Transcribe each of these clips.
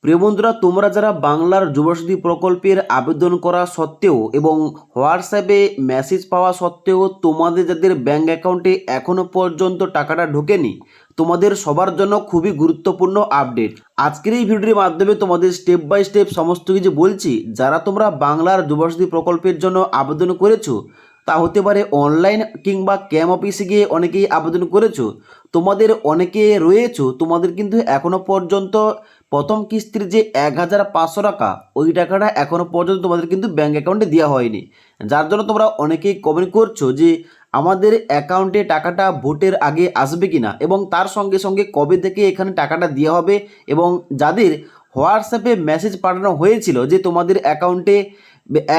প্রিয় বন্ধুরা, তোমরা যারা বাংলার যুবশক্তি প্রকল্পের আবেদন করা সত্ত্বেও এবং হোয়াটসঅ্যাপে মেসেজ পাওয়া সত্ত্বেও তোমাদের যাদের ব্যাঙ্ক অ্যাকাউন্টে এখনও পর্যন্ত টাকাটা ঢোকেনি, তোমাদের সবার জন্য খুবই গুরুত্বপূর্ণ আপডেট। আজকের এই ভিডিওর মাধ্যমে তোমাদের স্টেপ বাই স্টেপ সমস্ত কিছু বলছি। যারা তোমরা বাংলার যুবশক্তি প্রকল্পের জন্য আবেদন করেছো, তা হতে পারে অনলাইন কিংবা ক্যাম্প অফিসে গিয়ে অনেকেই আবেদন করেছো, তোমাদের অনেকে রয়েছো, তোমাদের কিন্তু এখনও পর্যন্ত প্রথম কিস্তির যে 1,500 টাকা, ওই টাকাটা এখনও পর্যন্ত তোমাদের কিন্তু ব্যাঙ্ক অ্যাকাউন্টে দেওয়া হয়নি। যার জন্য তোমরা অনেকেই কমেন্ট করছো যে আমাদের অ্যাকাউন্টে টাকাটা ভোটের আগে আসবে কিনা এবং তার সঙ্গে সঙ্গে কবে থেকে এখানে টাকাটা দেওয়া হবে, এবং যাদের হোয়াটসঅ্যাপে মেসেজ পাঠানো হয়েছিল যে তোমাদের অ্যাকাউন্টে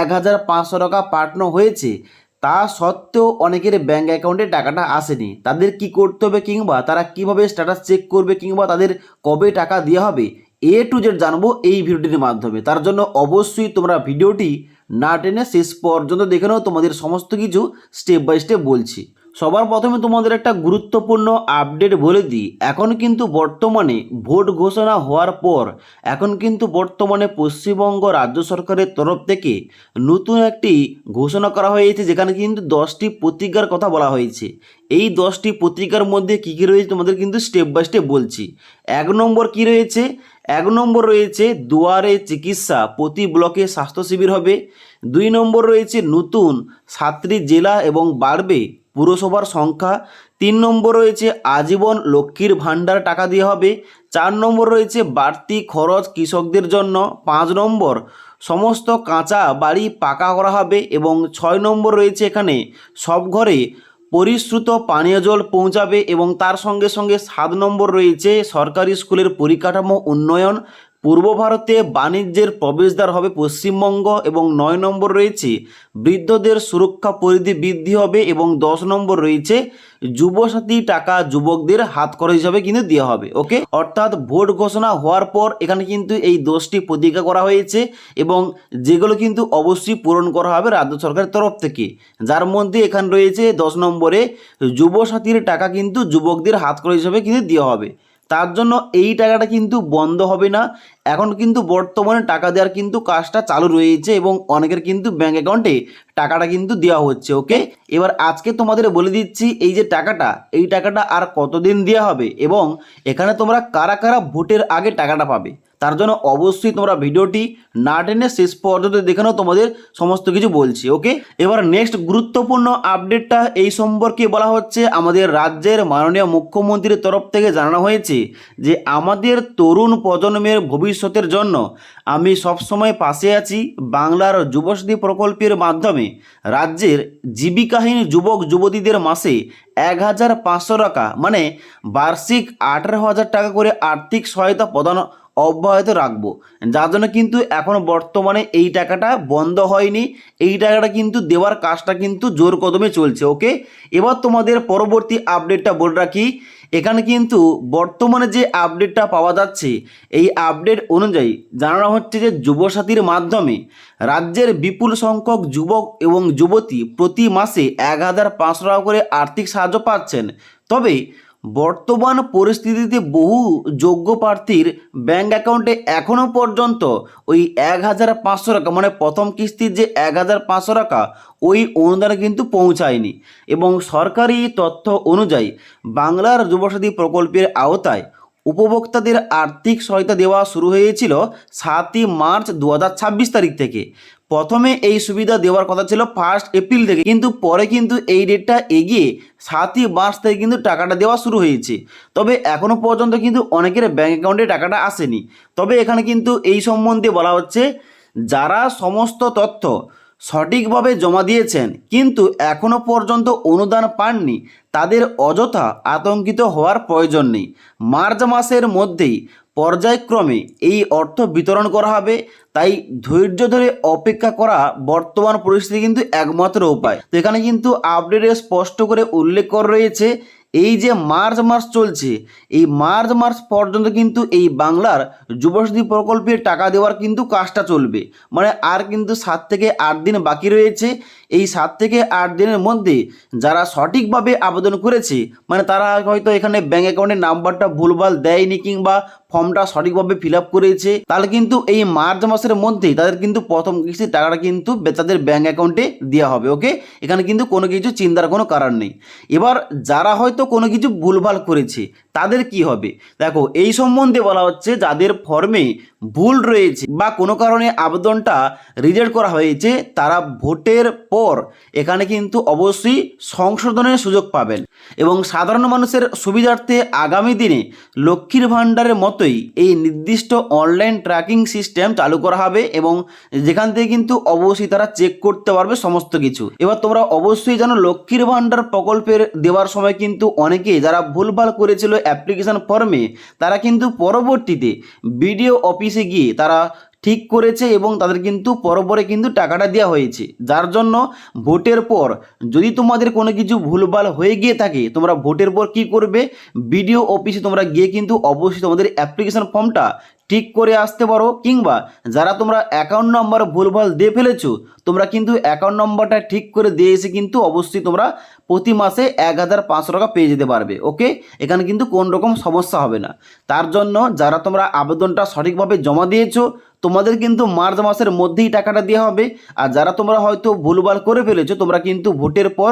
1,500 টাকা পাঠানো হয়েছে, তা সত্ত্বেও অনেকের ব্যাঙ্ক অ্যাকাউন্টে টাকাটা আসেনি। তাদের কি করতে হবে কিংবা তারা কিভাবে স্ট্যাটাস চেক করবে কিংবা তাদের কবে টাকা দেওয়া হবে, A to Z জানবো এই ভিডিওটির মাধ্যমে। তার জন্য অবশ্যই তোমরা ভিডিওটি না টেনে শেষ পর্যন্ত দেখে নাও, তোমাদের সমস্ত কিছু স্টেপ বাই স্টেপ বলছি। সবার প্রথমে তোমাদের একটা গুরুত্বপূর্ণ আপডেট বলে দিই। এখন কিন্তু বর্তমানে ভোট ঘোষণা হওয়ার পর এখন কিন্তু বর্তমানে পশ্চিমবঙ্গ রাজ্য সরকারের তরফ থেকে নতুন একটি ঘোষণা করা হয়েছে, যেখানে কিন্তু 10টি প্রতিজ্ঞার কথা বলা হয়েছে। এই 10টি প্রতিজ্ঞার মধ্যে কী কী রয়েছে তোমাদের কিন্তু স্টেপ বাই স্টেপ বলছি। 1 নম্বর কি রয়েছে? 1 নম্বর রয়েছে দুয়ারে চিকিৎসা, প্রতি ব্লকে স্বাস্থ্য শিবির হবে। 2 নম্বর রয়েছে নতুন 7টি জেলা এবং বাড়বে পুরসভার সংখ্যা। 3 নম্বর রয়েছে আজীবন লক্ষ্মীর ভাণ্ডার টাকা দেওয়া হবে। 4 নম্বর রয়েছে বাড়তি খরচ কৃষকদের জন্য। 5 নম্বর সমস্ত কাঁচা বাড়ি পাকা করা হবে। এবং 6 নম্বর রয়েছে এখানে সব ঘরে পরিশ্রুত পানীয় জল পৌঁছাবে। এবং তার সঙ্গে সঙ্গে 7 নম্বর রয়েছে সরকারি স্কুলের পরিকাঠামো উন্নয়ন, পূর্ব ভারতে বাণিজ্যের প্রবেশদ্বার হবে পশ্চিমবঙ্গ। এবং 9 নম্বর রয়েছে বৃদ্ধদের সুরক্ষা পরিধি বৃদ্ধি হবে। এবং 10 নম্বর রয়েছে যুবসাথী টাকা যুবকদের হাত খরচ হিসাবে কিন্তু দেওয়া হবে। ওকে, অর্থাৎ ভোট ঘোষণা হওয়ার পর এখানে কিন্তু এই 10টি প্রতিজ্ঞা করা হয়েছে এবং যেগুলো কিন্তু অবশ্যই পূরণ করা হবে রাজ্য সরকারের তরফ থেকে। যার মধ্যে এখানে রয়েছে 10 নম্বরে যুবসাথীর টাকা কিন্তু যুবকদের হাত খরচ হিসাবে কিন্তু দেওয়া হবে। তার জন্য এই টাকাটা কিন্তু বন্ধ হবে না। এখন কিন্তু বর্তমানে টাকা দেওয়ার কিন্তু কাজটা চালু রয়েছে এবং অনেকের কিন্তু ব্যাঙ্ক অ্যাকাউন্টে টাকাটা কিন্তু দেওয়া হচ্ছে। ওকে, এবার আজকে তোমাদের বলে দিচ্ছি এই যে টাকাটা, এই টাকাটা আর কতদিন দেওয়া হবে এবং এখানে তোমরা কারা কারা ভোটের আগে টাকাটা পাবে। তার জন্য অবশ্যই তোমরা ভিডিওটি না টেনে শেষ পর্যন্ত দেখে নাও, তোমাদের সমস্ত কিছু বলছি। ওকে, এবার নেক্সট গুরুত্বপূর্ণ আপডেটটা এই সম্পর্কে বলা হচ্ছে। আমাদের রাজ্যের মাননীয় মুখ্যমন্ত্রীর তরফ থেকে জানানো হয়েছে যে আমাদের তরুণ প্রজন্মের ভবিষ্যতের জন্য আমি সবসময় পাশে আছি। বাংলার যুবশক্তি প্রকল্পের মাধ্যমে রাজ্যের জীবিকাহীন যুবক যুবতীদের মাসে 1,500 টাকা মানে বার্ষিক 18,000 টাকা করে আর্থিক সহায়তা প্রদান অব্যাহত রাখবো। যার জন্য কিন্তু এখন বর্তমানে এই টাকাটা বন্ধ হয়নি, এই টাকাটা কিন্তু দেওয়ার কাজটা কিন্তু জোর কদমে চলছে। ওকে, এবার তোমাদের পরবর্তী আপডেটটা বলে রাখি। এখানে কিন্তু বর্তমানে যে আপডেটটা পাওয়া যাচ্ছে, এই আপডেট অনুযায়ী জানানো হচ্ছে যে যুবসাথীর মাধ্যমে রাজ্যের বিপুল সংখ্যক যুবক এবং যুবতী প্রতি মাসে 1,500 টাকা করে আর্থিক সাহায্য পাচ্ছেন। তবে বর্তমান পরিস্থিতিতে বহু যোগ্য প্রার্থীর ব্যাঙ্ক অ্যাকাউন্টে এখনও পর্যন্ত ওই 1,500 টাকা মানে প্রথম কিস্তির যে 1,500 টাকা, ওই অনুদানে কিন্তু পৌঁছায়নি। এবং সরকারি তথ্য অনুযায়ী বাংলার যুবসাথী প্রকল্পের আওতায় উপভোক্তাদের আর্থিক সহায়তা দেওয়া শুরু হয়েছিল 7ই মার্চ 2026 তারিখ থেকে। প্রথমে এই সুবিধা দেওয়ার কথা ছিল 1 এপ্রিল থেকে, কিন্তু পরে কিন্তু এই ডেটটা এগিয়ে 7ই মার্চ থেকে কিন্তু টাকাটা দেওয়া শুরু হয়েছে। তবে এখনও পর্যন্ত কিন্তু অনেকের ব্যাঙ্ক অ্যাকাউন্টে টাকাটা আসেনি। তবে এখানে কিন্তু এই সম্বন্ধে বলা হচ্ছে যারা সমস্ত তথ্য সঠিকভাবে জমা দিয়েছেন কিন্তু এখনও পর্যন্ত অনুদান পাননি, তাদের অযথা আতঙ্কিত হওয়ার প্রয়োজন নেই। মার্চ মাসের মধ্যেই পর্যায়ক্রমে এই অর্থ বিতরণ করা হবে। তাই ধৈর্য ধরে অপেক্ষা করা বর্তমান পরিস্থিতি কিন্তু একমাত্র উপায়। তো এখানে কিন্তু আপডেটে স্পষ্ট করে উল্লেখ করা রয়েছে এই যে মার্চ মাস চলছে, এই মার্চ মাস পর্যন্ত কিন্তু এই বাংলার যুবশক্তি প্রকল্পের টাকা দেওয়ার কিন্তু কাজটা চলবে। মানে আর কিন্তু 7 থেকে 8 দিন বাকি রয়েছে। এই 7 থেকে 8 দিনের মধ্যে যারা সঠিকভাবে আবেদন করেছে, মানে তারা হয়তো এখানে ব্যাঙ্ক অ্যাকাউন্টের নাম্বারটা ভুলভাল দেয়নি কিংবা ফর্মটা সঠিকভাবে ফিল আপ করেছে, তাহলে কিন্তু এই মার্চ মাসের মধ্যেই তাদের কিন্তু প্রথম কিস্তির টাকাটা কিন্তু তাদের ব্যাঙ্ক অ্যাকাউন্টে দেওয়া হবে। ওকে, এখানে কিন্তু কোনো কিছু চিন্তার কোনো কারণ নেই। এবার যারা হয়তো কোনো কিছু ভুলভাল করেছে তাদের কি হবে, দেখো এই সম্বন্ধে বলা হচ্ছে যাদের ফর্মে ভুল রয়েছে বা কোনো কারণে আবেদনটা রিজেক্ট করা হয়েছে তারা ভোটের পর এখানে কিন্তু অবশ্যই সংশোধনের সুযোগ পাবেন। এবং সাধারণ মানুষের সুবিধার্থে আগামী দিনে লক্ষ্মীর ভাণ্ডারের মতোই এই নির্দিষ্ট অনলাইন ট্র্যাকিং সিস্টেম চালু করা হবে এবং যেখান থেকে কিন্তু অবশ্যই তারা চেক করতে পারবে সমস্ত কিছু। এবার তোমরা অবশ্যই জানো লক্ষ্মীর ভাণ্ডার প্রকল্পের দেওয়ার সময় কিন্তু অনেকেই যারা ভুলভাল করেছিল অ্যাপ্লিকেশন ফর্মে তারা কিন্তু পরবর্তীতে বিডিও অফিসে গিয়ে তারা ঠিক করেছে এবং তাদের কিন্তু পরপরে কিন্তু টাকাটা দেওয়া হয়েছে। যার জন্য ভোটের পর যদি তোমাদের কোনো কিছু ভুলভাল হয়ে গিয়ে থাকে তোমরা ভোটের পর কি করবে, বিডিও অফিসে তোমরা গিয়ে কিন্তু অবশ্যই তোমাদের অ্যাপ্লিকেশন ফর্মটা ঠিক করে আসতে পারো, কিংবা যারা তোমরা অ্যাকাউন্ট নাম্বার ভুলভাল দিয়ে ফেলেছো তোমরা কিন্তু অ্যাকাউন্ট নাম্বারটা ঠিক করে দিয়ে এসে কিন্তু অবশ্যই তোমরা প্রতি মাসে 1500 টাকা পেয়ে যেতে পারবে। ওকে, এখানে কিন্তু কোনো রকম সমস্যা হবে না। তার জন্য যারা তোমরা আবেদনটা সঠিকভাবে জমা দিয়েছো তোমাদের কিন্তু মার্চ মাসের মধ্যেই টাকাটা দেওয়া হবে। আর যারা তোমরা হয়তো ভুলভাল করে ফেলেছো তোমরা কিন্তু ভোটের পর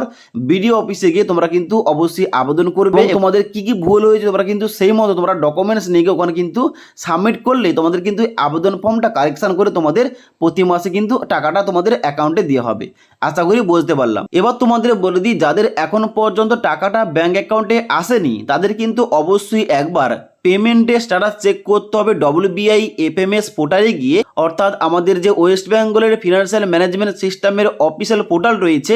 বিডিও অফিসে গিয়ে তোমরা কিন্তু অবশ্যই আবেদন করবে। তোমাদের কি কি ভুল হয়েছে তোমরা কিন্তু সেই মতো তোমরা ডকুমেন্টস নিয়ে গিয়ে ওখানে কিন্তু সাবমিট করলে তোমাদের কিন্তু আবেদন ফর্মটা কারেকশন করে তোমাদের প্রতি মাসে কিন্তু টাকাটা তোমাদের অ্যাকাউন্টে দেওয়া হবে। আশা করি বুঝতে পারলাম। এবার তোমাদের বলে দিই যাদের এখনো পর্যন্ত টাকাটা ব্যাঙ্ক অ্যাকাউন্টে আসেনি তাদের কিন্তু অবশ্যই একবার পেমেন্টের স্ট্যাটাস চেক করতে হবে WBI FMS পোর্টালে গিয়ে, অর্থাৎ আমাদের যে ওয়েস্ট বেঙ্গলের ফিনান্সিয়াল ম্যানেজমেন্ট সিস্টেমের অফিসিয়াল পোর্টাল রয়েছে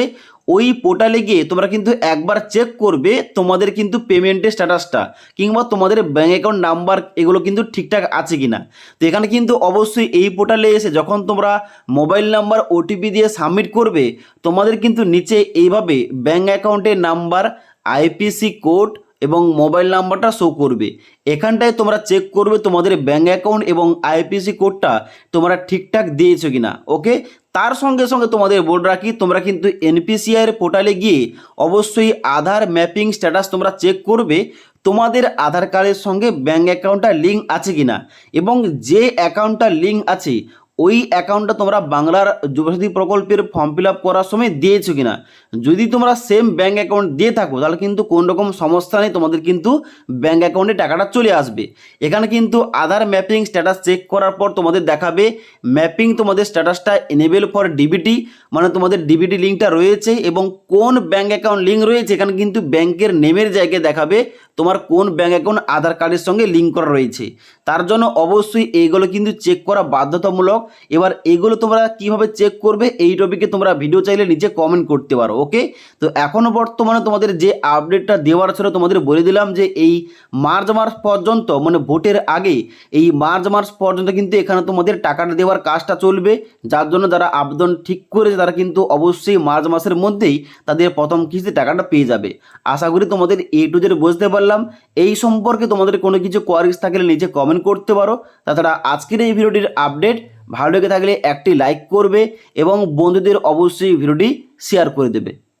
ওই পোর্টালে গিয়ে তোমরা কিন্তু একবার চেক করবে তোমাদের কিন্তু পেমেন্টের স্ট্যাটাসটা কিংবা তোমাদের ব্যাঙ্ক অ্যাকাউন্ট নাম্বার এগুলো কিন্তু ঠিকঠাক আছে কিনা। তো এখানে কিন্তু অবশ্যই এই পোর্টালে এসে যখন তোমরা মোবাইল নাম্বার OTP দিয়ে সাবমিট করবে তোমাদের কিন্তু নিচে এইভাবে ব্যাঙ্ক অ্যাকাউন্টের নাম্বার, IPC কোড এবং মোবাইল নাম্বারটা শো করবে। এখানটায় তোমরা চেক করবে তোমাদের ব্যাঙ্ক অ্যাকাউন্ট এবং IPC কোডটা তোমরা ঠিকঠাক দিয়েছো কিনা। ওকে, তার সঙ্গে সঙ্গে তোমাদের বলে রাখি তোমরা কিন্তু NPCI এর পোর্টালে গিয়ে অবশ্যই আধার ম্যাপিং স্ট্যাটাস তোমরা চেক করবে তোমাদের আধার কার্ডের সঙ্গে ব্যাঙ্ক অ্যাকাউন্টটা লিঙ্ক আছে কিনা এবং যে অ্যাকাউন্টটা লিঙ্ক আছে ওই অ্যাকাউন্টটা তোমরা বাংলার যুবসাথী প্রকল্পের ফর্ম ফিল আপ করার সময় দিয়েছো কিনা। যদি তোমরা সেম ব্যাঙ্ক অ্যাকাউন্ট দিয়ে থাকো তাহলে কিন্তু কোনো রকম সমস্যা নেই, তোমাদের কিন্তু ব্যাঙ্ক অ্যাকাউন্টে টাকাটা চলে আসবে। এখানে কিন্তু আধার ম্যাপিং স্ট্যাটাস চেক করার পর তোমাদের দেখাবে ম্যাপিং তোমাদের স্ট্যাটাসটা এনেবেল ফর ডিবিটি, মানে তোমাদের ডিবিটি লিঙ্কটা রয়েছে এবং কোন ব্যাঙ্ক অ্যাকাউন্ট লিঙ্ক রয়েছে এখানে কিন্তু ব্যাংকের নেমের জায়গায় দেখাবে তোমার কোন ব্যাঙ্ক অ্যাকাউন্ট আধার কার্ডের সঙ্গে লিঙ্ক করা রয়েছে। তার জন্য অবশ্যই এইগুলো কিন্তু চেক করা বাধ্যতামূলক। এবার এইগুলো তোমরা কিভাবে চেক করবে এই টপিকে তোমরা ভিডিও চাইলে নিচে কমেন্ট করতে পারো। ওকে, তো এখনও বর্তমানে তোমাদের যে আপডেটটা দেওয়ার ছিল তোমাদের বলে দিলাম যে এই মার্চ মাস পর্যন্ত মানে ভোটের আগে এই মার্চ মাস পর্যন্ত কিন্তু এখানে তোমাদের টাকাটা দেওয়ার কাজটা চলবে। যার জন্য যারা আবেদন ঠিক করেছে তারা কিন্তু অবশ্যই মার্চ মাসের মধ্যেই তাদের প্রথম কিস্তি টাকাটা পেয়ে যাবে। আশা করি তোমাদের A to Z বুঝতে পারলাম। এই সম্পর্কে তোমাদের কোনো কিছু কোয়ারিজ থাকলে নিচে কমেন্ট করতে পারো। তাছাড়া আজকের এই ভিডিওটির আপডেট ভালো লেগে থাকলে একটি লাইক করবে এবং বন্ধুদের অবশ্যই ভিডিওটি শেয়ার করে দেবে।